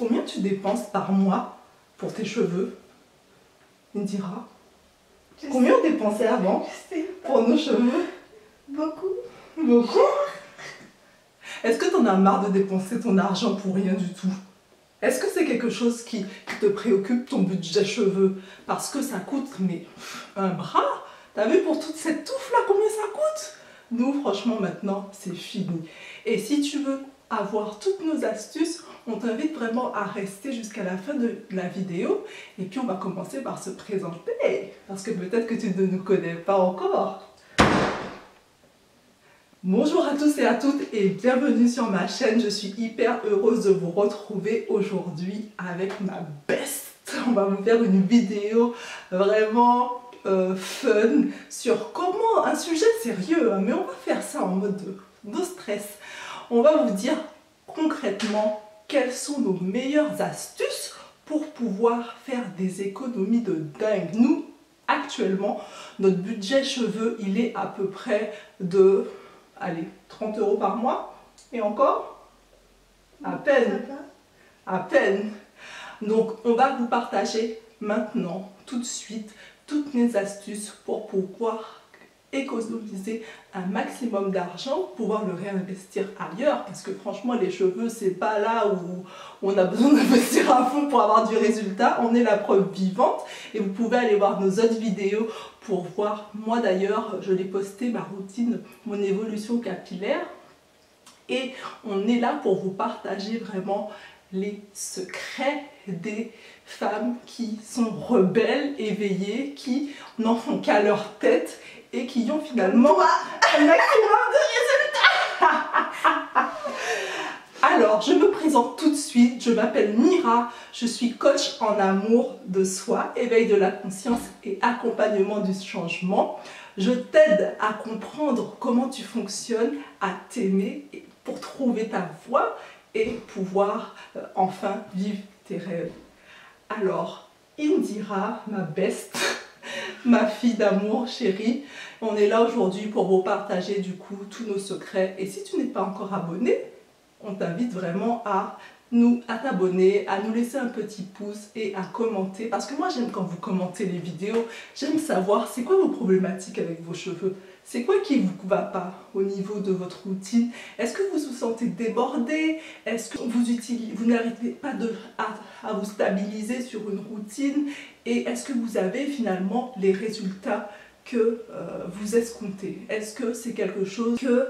combien tu dépenses par mois pour tes cheveux? Indira, combien on dépensait avant pour nos cheveux? Beaucoup. Beaucoup? Est-ce que tu en as marre de dépenser ton argent pour rien du tout? Est-ce que c'est quelque chose qui te préoccupe, ton budget cheveux? Parce que ça coûte, mais un bras. T'as vu pour toute cette touffe là combien ça coûte? Nous, franchement, maintenant, c'est fini. Et si tu veux avoir toutes nos astuces, on t'invite vraiment à rester jusqu'à la fin de la vidéo. Et puis, on va commencer par se présenter. Parce que peut-être que tu ne nous connais pas encore. Bonjour à tous et à toutes et bienvenue sur ma chaîne. Je suis hyper heureuse de vous retrouver aujourd'hui avec ma best. On va vous faire une vidéo vraiment fun sur comment, un sujet sérieux, mais on va faire ça en mode no stress. On va vous dire concrètement quelles sont nos meilleures astuces pour pouvoir faire des économies de dingue. Nous, actuellement, notre budget cheveux, il est à peu près de... allez, 30 € par mois. Et encore? À peine. À peine. Donc, on va vous partager maintenant, tout de suite, toutes mes astuces pour pouvoir économiser un maximum d'argent, pouvoir le réinvestir ailleurs. Parce que franchement, les cheveux, c'est pas là où on a besoin d'investir à fond pour avoir du résultat. On est la preuve vivante. Et vous pouvez aller voir nos autres vidéos pour voir. Moi d'ailleurs, je l'ai posté, ma routine, mon évolution capillaire. Et on est là pour vous partager vraiment les secrets des femmes qui sont rebelles, éveillées, qui n'en font qu'à leur tête et qui ont finalement un maximum de résultats. Alors, je me présente tout de suite, je m'appelle Mira, je suis coach en amour de soi, éveil de la conscience et accompagnement du changement. Je t'aide à comprendre comment tu fonctionnes, à t'aimer pour trouver ta voie et pouvoir enfin vivre tes rêves. Alors, Indira, ma best, ma fille d'amour chérie, on est là aujourd'hui pour vous partager du coup tous nos secrets. Et si tu n'es pas encore abonné, on t'invite vraiment à t'abonner, à nous laisser un petit pouce et à commenter. Parce que moi j'aime quand vous commentez les vidéos, j'aime savoir c'est quoi vos problématiques avec vos cheveux. C'est quoi qui ne vous va pas au niveau de votre routine? Est-ce que vous vous sentez débordé? Est-ce que vous n'arrivez pas à vous stabiliser sur une routine? Et est-ce que vous avez finalement les résultats que vous escomptez? Est-ce que c'est quelque chose que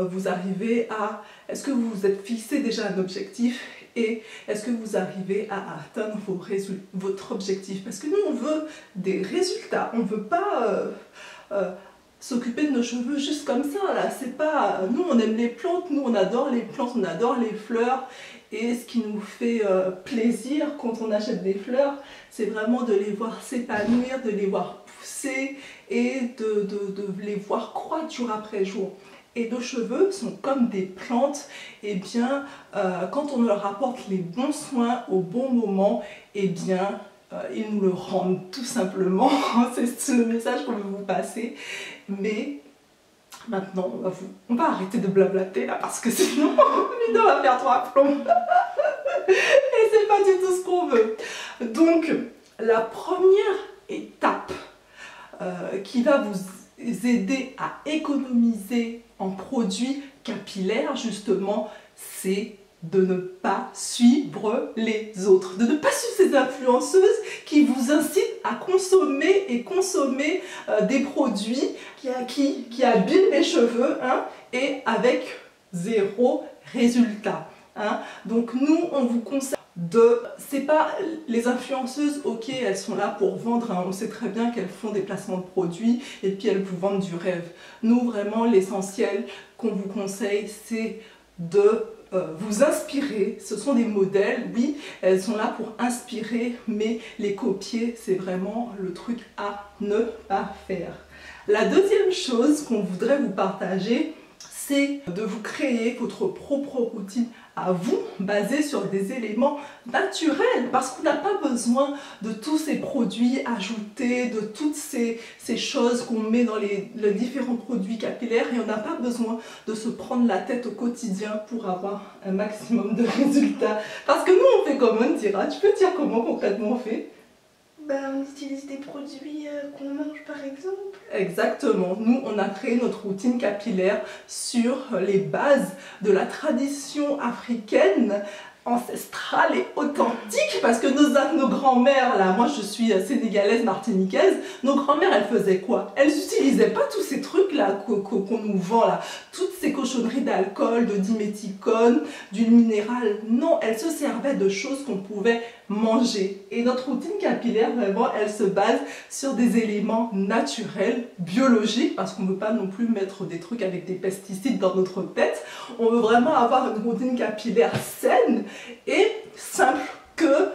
vous arrivez à... Est-ce que vous vous êtes fixé déjà un objectif et est-ce que vous arrivez à atteindre votre objectif? Parce que nous, on veut des résultats. On ne veut pas s'occuper de nos cheveux juste comme ça. Là. C'est pas... Nous, on aime les plantes. Nous, on adore les plantes, on adore les fleurs. Et ce qui nous fait plaisir quand on achète des fleurs, c'est vraiment de les voir s'épanouir, de les voir pousser et de les voir croître jour après jour. Et nos cheveux sont comme des plantes, et bien quand on leur apporte les bons soins au bon moment, et bien ils nous le rendent tout simplement. C'est le message qu'on veut vous passer. Mais maintenant on va arrêter de blablater là parce que sinon la vidéo va faire 3 plombs. Et c'est pas du tout ce qu'on veut. Donc la première étape qui va vous aider à économiser en produits capillaires justement, c'est de ne pas suivre les autres, de ne pas suivre ces influenceuses qui vous incitent à consommer et consommer des produits qui abîment les cheveux et avec zéro résultat. Donc nous, on vous conseille c'est pas les influenceuses, ok, elles sont là pour vendre, on sait très bien qu'elles font des placements de produits et puis elles vous vendent du rêve. Nous, vraiment, l'essentiel qu'on vous conseille, c'est de vous inspirer. Ce sont des modèles, oui, elles sont là pour inspirer, mais les copier, c'est vraiment le truc à ne pas faire. La deuxième chose qu'on voudrait vous partager, c'est de vous créer votre propre routine à vous, basée sur des éléments naturels, parce qu'on n'a pas besoin de tous ces produits ajoutés, de toutes ces choses qu'on met dans les différents produits capillaires, et on n'a pas besoin de se prendre la tête au quotidien pour avoir un maximum de résultats. Parce que nous, on fait comment, on dira? Tu peux dire comment concrètement on fait? On utilise des produits qu'on mange par exemple. Exactement. Nous, on a créé notre routine capillaire sur les bases de la tradition africaine ancestrale et authentique, parce que nos grands-mères, là, moi je suis sénégalaise, martiniquaise, nos grands-mères, elles faisaient quoi? Elles n'utilisaient pas tous ces trucs-là qu'on nous vend, là, toutes ces cochonneries d'alcool, de diméthicone, d'huile minérale. Non, elles se servaient de choses qu'on pouvait manger. Et notre routine capillaire, vraiment, elle se base sur des éléments naturels, biologiques, parce qu'on ne veut pas non plus mettre des trucs avec des pesticides dans notre tête. On veut vraiment avoir une routine capillaire saine et simple, que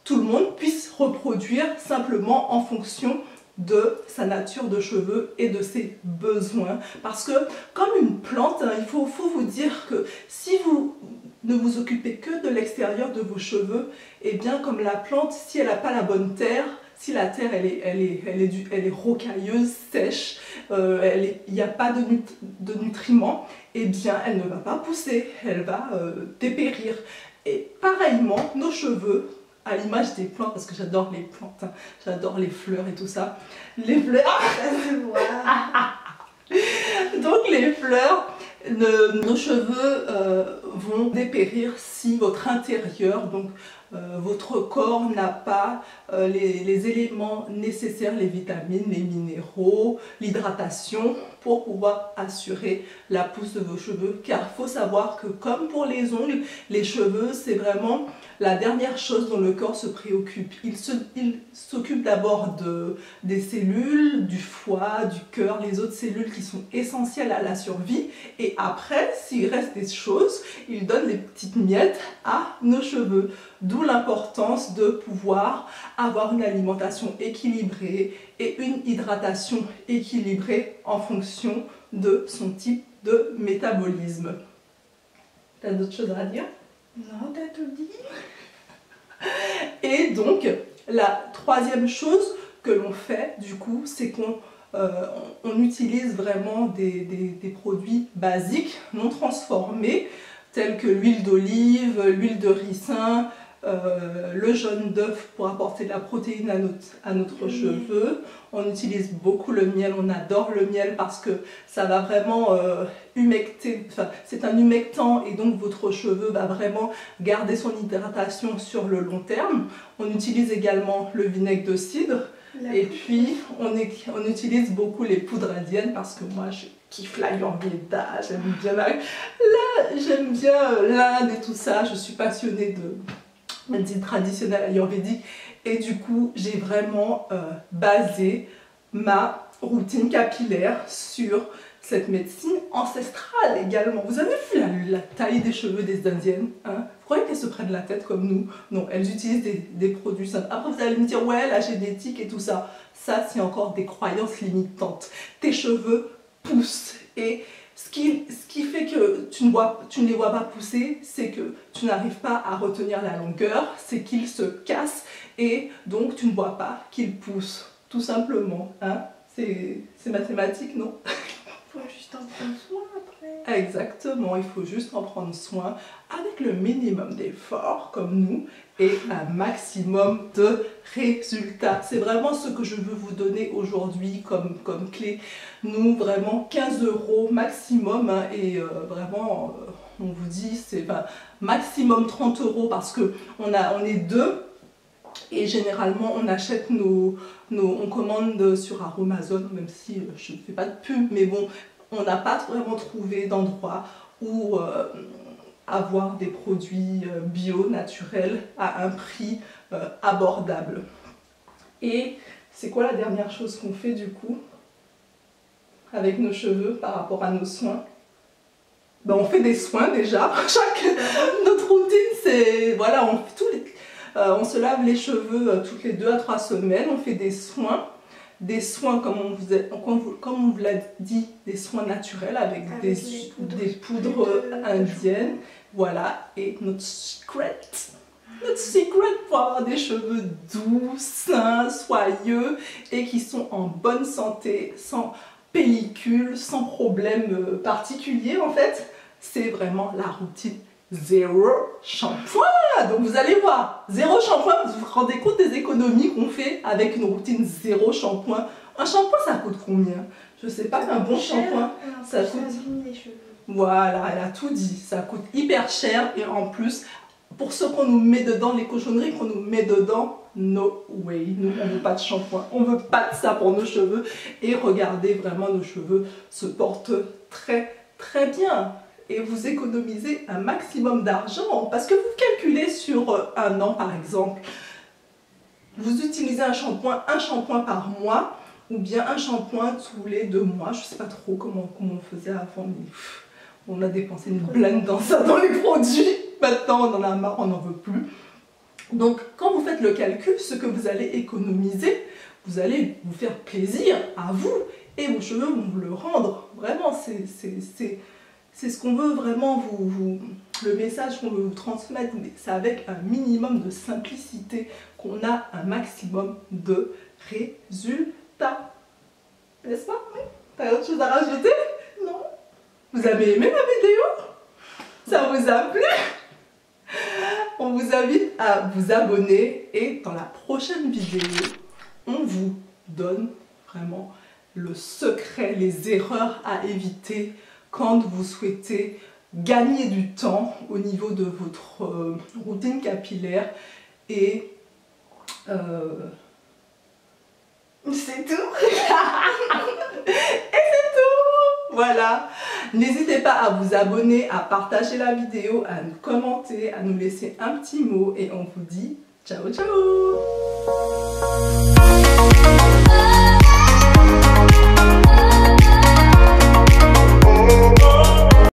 tout le monde puisse reproduire simplement en fonction de sa nature de cheveux et de ses besoins. Parce que comme une plante, hein, il faut vous dire que si vous ne vous occupez que de l'extérieur de vos cheveux, et bien comme la plante, si elle n'a pas la bonne terre, si la terre elle est rocailleuse, sèche, il n'y a pas de nutriments, et bien elle ne va pas pousser, elle va dépérir. Et pareillement, nos cheveux, à l'image des plantes, parce que j'adore les plantes, hein, j'adore les fleurs et tout ça. Les fleurs, donc les fleurs, nos cheveux vont dépérir si votre intérieur, donc votre corps n'a pas les éléments nécessaires, les vitamines, les minéraux, l'hydratation pour pouvoir assurer la pousse de vos cheveux. Car il faut savoir que comme pour les ongles, les cheveux c'est vraiment la dernière chose dont le corps se préoccupe. Il s'occupe d'abord des cellules, du foie, du cœur, les autres cellules qui sont essentielles à la survie. Et après, s'il reste des choses, il donne les petites miettes à nos cheveux. D'où l'importance de pouvoir avoir une alimentation équilibrée et une hydratation équilibrée en fonction de son type de métabolisme. T'as d'autres choses à dire? Non, t'as tout dit. Et donc, la troisième chose que l'on fait, du coup, c'est qu'on utilise vraiment des produits basiques, non transformés, tels que l'huile d'olive, l'huile de ricin, le jaune d'œuf pour apporter de la protéine à notre cheveu. On utilise beaucoup le miel, on adore le miel parce que ça va vraiment humecter, enfin, c'est un humectant et donc votre cheveu va vraiment garder son hydratation sur le long terme. On utilise également le vinaigre de cidre et puis on utilise beaucoup les poudres indiennes parce que moi je kiffe l'Ayurveda, j'aime bien j'aime bien l'Inde et tout ça, je suis passionnée de médecine traditionnelle ayurvédique et du coup j'ai vraiment basé ma routine capillaire sur cette médecine ancestrale également. Vous avez vu la taille des cheveux des Indiennes, hein? Vous croyez qu'elles se prennent la tête comme nous? Non, elles utilisent des produits simples. Après vous allez me dire ouais, la génétique et tout ça, ça c'est encore des croyances limitantes. Tes cheveux poussent et ce qui fait que tu ne les vois pas pousser, c'est que tu n'arrives pas à retenir la longueur, c'est qu'ils se cassent et donc tu ne vois pas qu'ils poussent, tout simplement. Hein? C'est mathématique, non? Il faut juste en prendre soin après. Exactement, il faut juste en prendre soin avec le minimum d'efforts comme nous et un maximum de résultats. C'est vraiment ce que je veux vous donner aujourd'hui comme clé. Nous, vraiment 15 € maximum hein, et vraiment, on vous dit, c'est maximum 30 € parce qu'on est deux. Et généralement, on achète on commande sur Amazon, même si je ne fais pas de pub, mais bon, on n'a pas vraiment trouvé d'endroit où avoir des produits bio, naturels, à un prix abordable. Et c'est quoi la dernière chose qu'on fait du coup avec nos cheveux par rapport à nos soins? Ben, on fait des soins déjà. Notre routine, c'est voilà, on se lave les cheveux toutes les 2 à 3 semaines, on fait des soins des soins, comme on vous l'a dit, des soins naturels avec des poudres indiennes. Voilà, et notre secret pour avoir des cheveux doux, sains, soyeux et qui sont en bonne santé, sans pellicule, sans problème particulier en fait, c'est vraiment la routine zéro shampoing. Donc vous allez voir, zéro shampoing, vous vous rendez compte des économies qu'on fait avec une routine zéro shampoing. Un shampoing ça coûte combien? Je sais pas, un bon shampoing ça coûte... Voilà, elle a tout dit, ça coûte hyper cher et en plus, pour ce qu'on nous met dedans, les cochonneries qu'on nous met dedans, no way, nous on veut pas de shampoing, on veut pas de ça pour nos cheveux. Et regardez, vraiment nos cheveux se portent très très bien. Et vous économisez un maximum d'argent parce que vous calculez sur un an par exemple, vous utilisez un shampoing par mois ou bien un shampoing tous les 2 mois. Je sais pas trop comment on faisait avant, mais on a dépensé une blinde dans ça, dans les produits. Maintenant on en a marre, on n'en veut plus. Donc quand vous faites le calcul, ce que vous allez économiser, vous allez vous faire plaisir à vous et vos cheveux vont vous le rendre. Vraiment, c'est ce qu'on veut vraiment le message qu'on veut vous transmettre, mais c'est avec un minimum de simplicité qu'on a un maximum de résultats. N'est-ce pas? Oui. T'as autre chose à rajouter? Non? Vous avez aimé ma vidéo? Ça vous a plu? On vous invite à vous abonner et dans la prochaine vidéo, on vous donne vraiment le secret, les erreurs à éviter quand vous souhaitez gagner du temps au niveau de votre routine capillaire et c'est tout. Et c'est tout. Voilà. N'hésitez pas à vous abonner, à partager la vidéo, à nous commenter, à nous laisser un petit mot et on vous dit ciao ciao.